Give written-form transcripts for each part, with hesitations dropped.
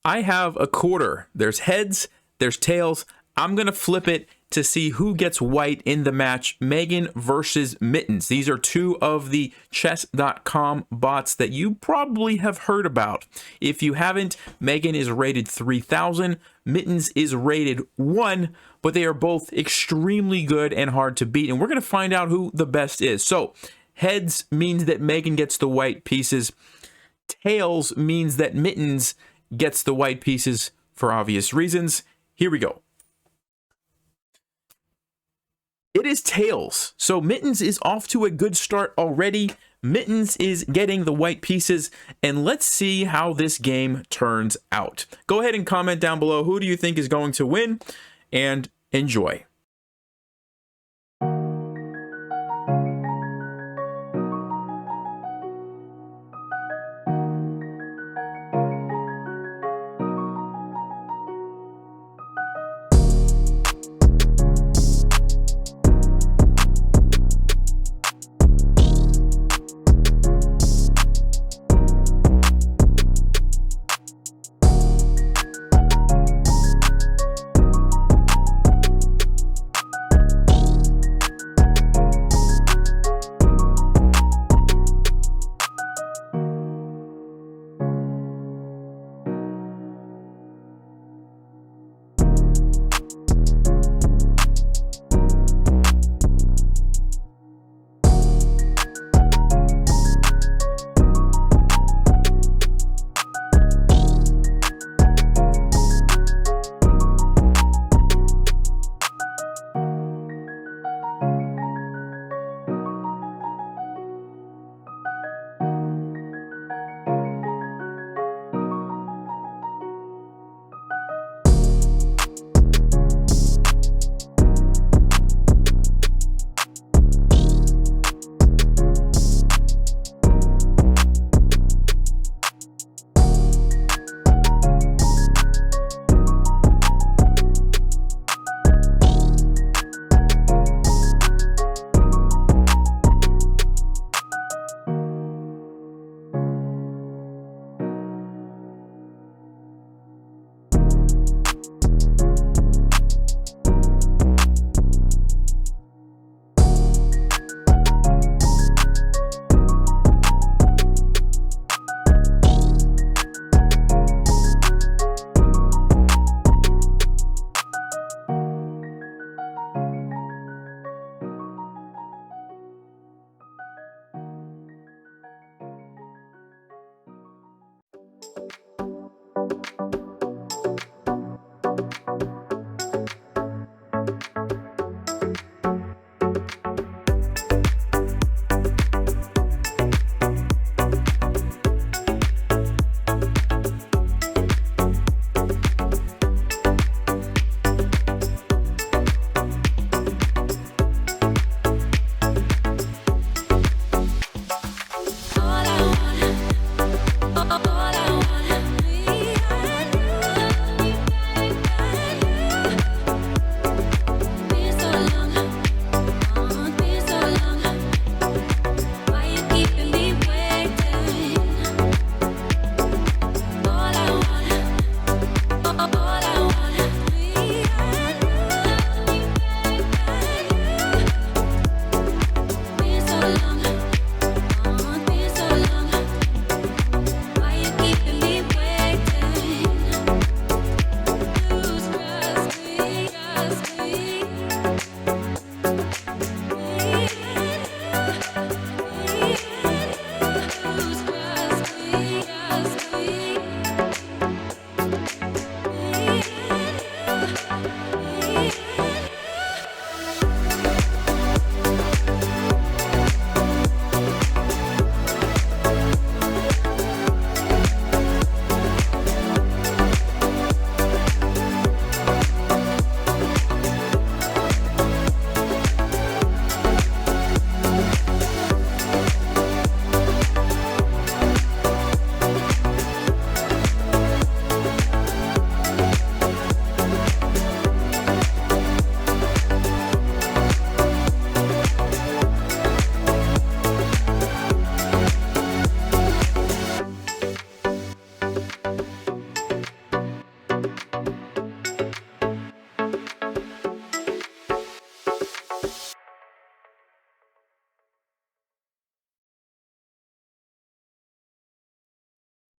I have a quarter. There's heads, there's tails. I'm going to flip it to see who gets white in the match. M3GAN versus Mittens. These are two of the chess.com bots that you probably have heard about. If you haven't, M3GAN is rated 3000. Mittens is rated 1, but they are both extremely good and hard to beat. And we're going to find out who the best is. So heads means that M3GAN gets the white pieces. Tails means that Mittens gets the white pieces for obvious reasons. Here we go. It is tails. So Mittens is off to a good start already. Mittens is getting the white pieces, and let's see how this game turns out. Go ahead and comment down below, who do you think is going to win, and enjoy.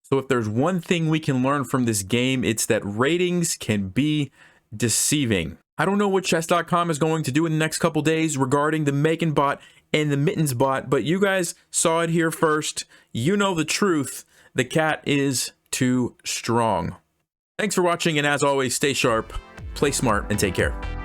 So if there's one thing we can learn from this game, it's that ratings can be deceiving. I don't know what chess.com is going to do in the next couple days regarding the M3GAN bot and the Mittens bot, but you guys saw it here first. You know the truth. The cat is too strong. Thanks for watching, and as always, stay sharp, play smart, and take care.